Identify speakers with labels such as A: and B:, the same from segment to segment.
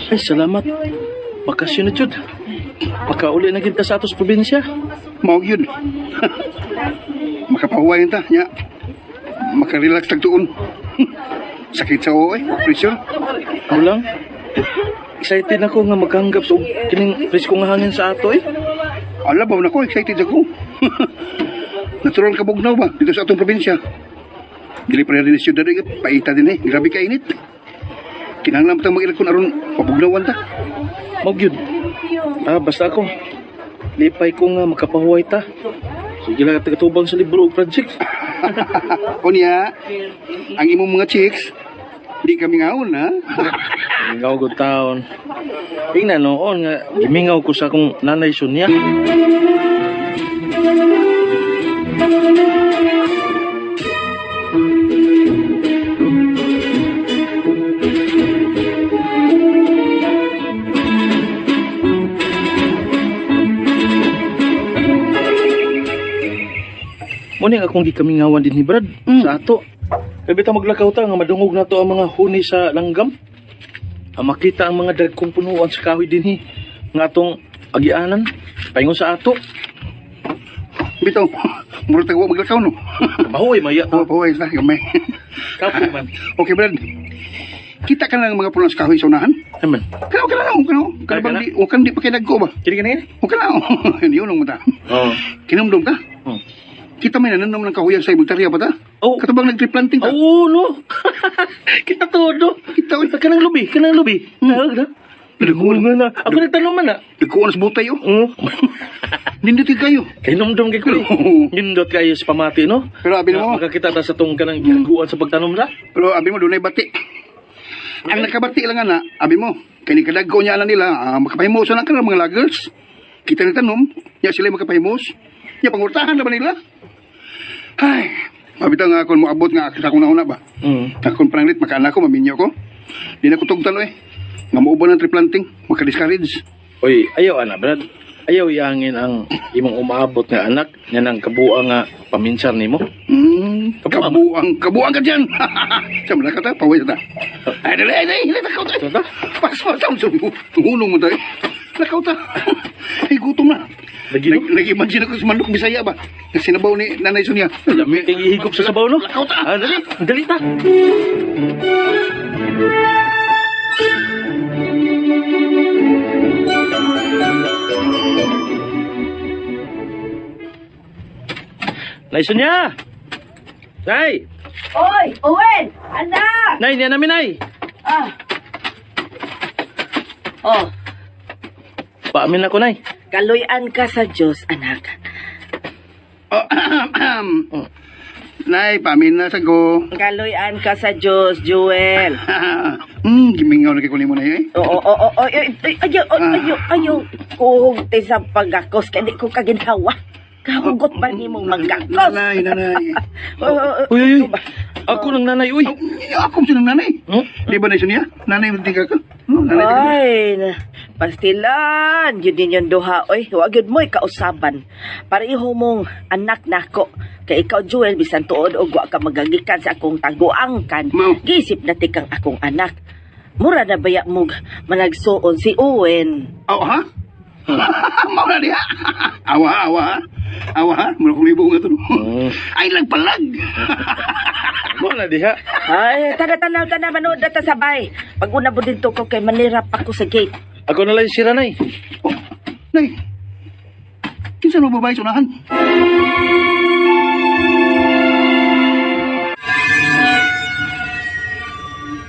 A: Ay, salamat. Bakasyon na, Jud. Makauli na kita sa atos probinsya.
B: Mao yun. Makapahuwayan ta, nya. Makarelax tagtuon. Sakit sa oo pressure.
A: Ano lang? Excited ako nga maghanggap sa kining presko nga hangin sa ato eh.
B: Alabaw na ko, excited ako. Natural ka bugnaw ba dito sa atong probinsya? Dili pa rin siyudad eh, paita din eh. Grabe ka init. Kinahanglan pa mag-ilak kung aron mabugnawan ta.
A: Magyud. Basta ako. Lipay ko nga makapahuway ta. Sige lang tagatubang sa libro o project.
B: O niya, ang imong mga chicks, di kami ngawon ha.
A: Mingaw ko taon. Tingnan noon nga, gimingaw ko sa akong nanay Sonia. Muna akong gikamingawan din ni Brad sa ato. Kaya bita maglakaw ta nga madungog na to ang mga huni sa langgam. Makita ang mga dagkong punuan sa kahoy din nga atong agianan. Paingon sa ato.
B: Bitaw, murag tayo maglakaw no.
A: Mahuay maya.
B: Pahuway sa gamay.
A: Kapoy man.
B: Okay Brad, kita ka lang mga punas kahoy sa unahan?
A: Naman.
B: Kana huwag ka di pa kinagko ba?
A: Kini ka na yan?
B: Huwag ka lang, hindi yun ang mata.
A: Oo.
B: Kinumdum ka?
A: Oh.
B: Kita may nananom ng kahoyan sa ibang tarya pa ta?
A: Oh.
B: Katubang nag-tree-planting ka?
A: Oo, no. Kita todo.
B: Kita,
A: Kanang lubi, kanang lubi. Nawag na. Dagkuhan nga na. Ako nagtanong man na.
B: nagkuhan sa butay oh.
A: Oo.
B: Nindutin kayo.
A: Kainomdom kay Kuli. Nindot kayo sa pamati, no?
B: Pero abi mo,
A: Makakita ta sa tong kanang ginaguan sa pagtanom na.
B: pero abi mo, doon ay bati. Ang nakabati lang nga na, abi mo, kani kadagko niya na nila, makapahimos na ka ng mga lagers. Kita ni tanom, niya sila makapahimos. Niya pangurtahan na ba nila? Ay, mabitaw nga ako mo abot nga sa akong nauna ba? Akong pranglit, makaanak ko, maminyo ko. Di na ko tugtalo eh. Nga mauban ng tree planting, maka-discourage.
A: Oy, ayaw ana, Brad. Ayaw iangin ang imong umaabot nga anak nga nang kabuang nga paminsan nimo.
B: Kabuang ka dyan. Sama na ka ta, paway ta. Ay, dali, nakaw ta.
A: Ano ta?
B: Pas, hulong mo tayo. Nakaw ta. Ay, gutom na.
A: Lagi no?
B: Nag-imagine ako sa manok Bisaya ba? Na sinabaw ni Nanay Sonia.
A: Lami kang ihigop sa sabaw, no?
B: Lakaw ta.
A: Dali ta. Nay Sonia! Nay!
C: Oy, Owen! Anak!
A: Nay, niya namin, Nay!
C: Ah. Oh,
A: Paamin ako, Nay.
C: kaluyan ka sa Diyos, anak.
B: Nay, pamin na sa go.
C: Kaluyan ka sa Diyos, Joel.
B: Gimingaw na kay kunin mo na eh.
C: Oo, ayaw. Kung te sa pagakos, kaya di ko kaginhawa. Kahugot ba ni mong magakos?
B: Nanay.
A: Uy. Ako ng nanay, uy.
B: Ako si nanay. Di ba Nanay Sonia? Nanay, hindi ka ka? Nanay.
C: Ay, pastilan. Yun din yung duha. Oy, huwag yun mo'y kausaban. Pareho mong anak nako. Kay ikaw, Joel, bisan tuod o wa ka magagikan sa akong taguangkan.
B: Mao.
C: Gisip na tikang akong anak. Mura na baya mo managsuon si Owen.
B: Aw, ha? Mau na diha. Awa, ha? Mula kong libo nga ito. Ay, lagpalag.
A: Mo na diha.
C: Ay, tana, manood na ta sabay. Pag una mo dito ko kay manirap ako sa gate.
A: Ako na lang sira, Nay.
B: Oh, Nay. Kinsa mo babae sa unahan?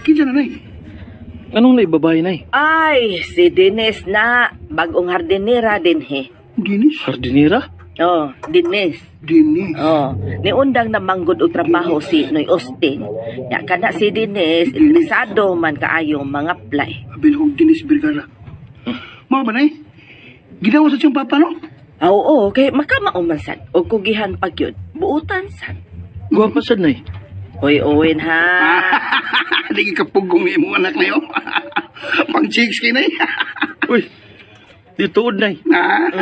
B: Kinsa na, Nay?
A: Anong naibabay, Nay?
C: Ay, si Dennis na. Bagong hardinera din he.
B: Dinis?
A: Hardinira?
C: Oh, Dennis.
B: Dinis.
C: Oh, niundang na manggod og trabaho si Noy Austin. Ya kana si Dennis, interesado man kaayong mga play.
B: Abil kong Dinis Vergara. Mga ba, Nay? Ginawa sa siyang papa, no?
C: Oo, kay makamauman sad. O kugihan pag yun. Buutan sad.
A: Guwapa sad, Nay.
C: Hoy, Owen ha.
B: Hindi ka pugong ni mong anak na yun. Pang chicks kinay.
A: Uy, dituod, Nay.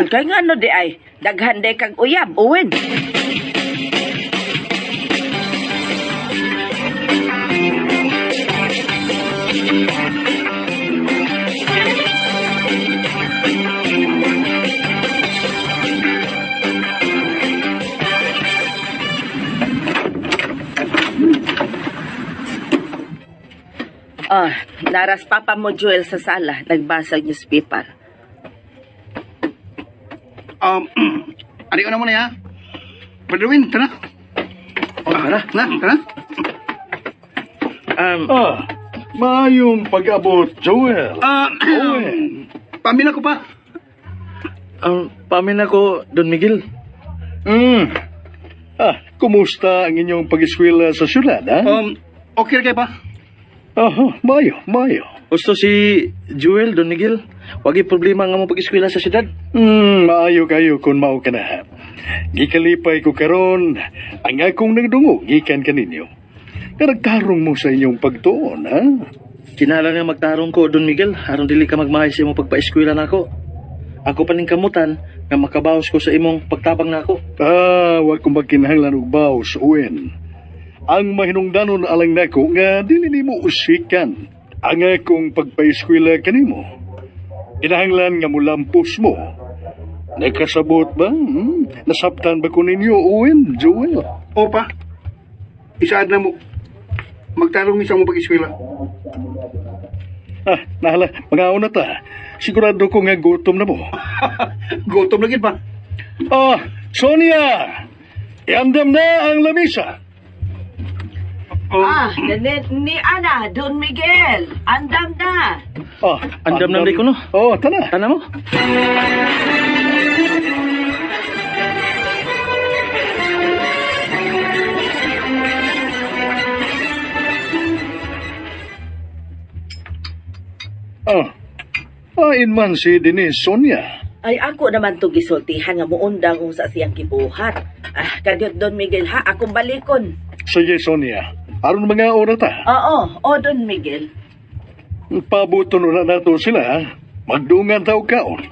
C: Kaya nga no di ay, daghan day kag uyab, Owen. Ah, naras papa mo Joel sa sala, nagbasag newspaper.
B: Ari ko na muna ya. Padawin, tara.
A: Tara.
B: Tara.
D: Maayong pag-abot, Joel.
B: Pamina ko pa.
A: Pamin ako, Don Miguel.
D: Kumusta ang inyong pag-eskwela sa syudad, ha?
B: Okay kayo pa.
D: Mayo.
A: Gusto si Joel, Don Miguel. Wagi problema nga mo pag-eskwela sa siyudad.
D: Maayo kayo kung mao ka na. Gikalipay ko karon ang akong nagdungog gikan kaninyo. Karagtarong mo sa inyong pagtuon, ha?
A: Kinala nga magtarong ko, Don Miguel. Aron dili ka magmahay sa imong pagpa-eskwela nako. Ako pa ning kamutan nga makabawas ko sa imong pagtabang nako.
D: Wag kong magkinahanglan og baos, Owen. Ang mahinungdanon alang nako nga dili nimo usikan ang akong pagpa-eskwela kanimo. Kinahanglan nga mulampos mo. Nagkasabot ba? Nasabtan ba ko ninyo, Owen, Joel?
B: Opa. Isaad na mo. Magtarong isa mo pag-eskwela.
D: Nahala, mga una ta. Sigurado ko nga gutom na mo.
B: Gutom lagi pa.
D: Sonia! Iandam na ang lamisa.
C: Ni Ana, Don Miguel, andam na.
A: Andam na ko, no?
D: Tana.
A: Tana mo?
D: Ain man si Denise, Sonia.
C: Ay, ako naman to gisultihan nga muundang kung sa siyang kibuhat. Kadyot Don Miguel ha, akong balikon.
D: Sige, Sonia. Aron mga oras ta.
C: Oo, Don Miguel.
D: Pabuton na nato sila. Magdungan tao kaon.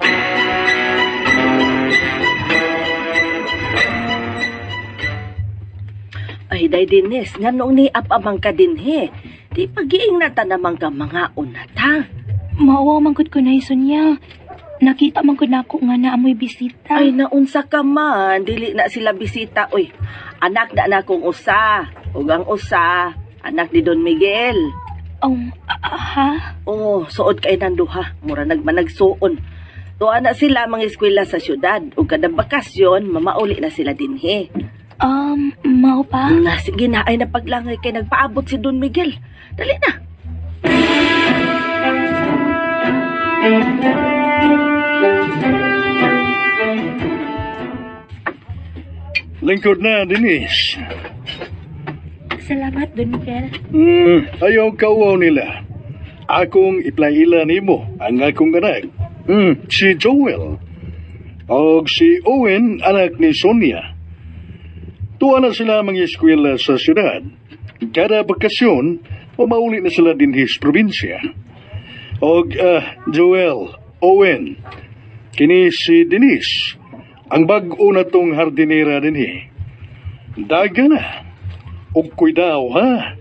C: Ay, day Dines, nga noong niap-amang ka din he. Di pag-iing na ta namang ka mga unata.
E: Maawa mangkod ko na Sonia. Nakita mangkod na ako nga na amoy bisita.
C: Ay, naunsa ka man. Dili na sila bisita. Uy, anak na akong usa. Ugang usa. Anak ni Don Miguel.
E: Ha?
C: Oo, suod kay nanduha. Mura nagmanagsuon. Tuwa na sila mga eskwela sa syudad. O kada bakasyon, mamauli na sila din he.
E: Mao pa?
C: Sige na, ay napaglangay kay nagpaabot si Don Miguel. Dali na.
D: Lingkod na, Denise.
E: Salamat, Don Miguel.
D: Ayaw kauaw nila. Akong iplaila nimo ang akong anak. Si Joel. O si Owen, anak ni Sonia. Tuwa na sila mga eskwela sa syudad. Kada bakasyon, pamauli na sila din his probinsya. Og Joel, Owen, kini si Denise, ang bag-o na tong hardinera din Daga na. Og kuidaw ha.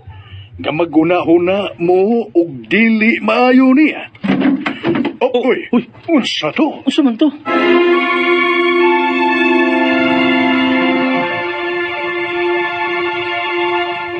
D: Gamaguna-huna mo og dili maayo niya. Uy, unsa to?
A: Unsa man to?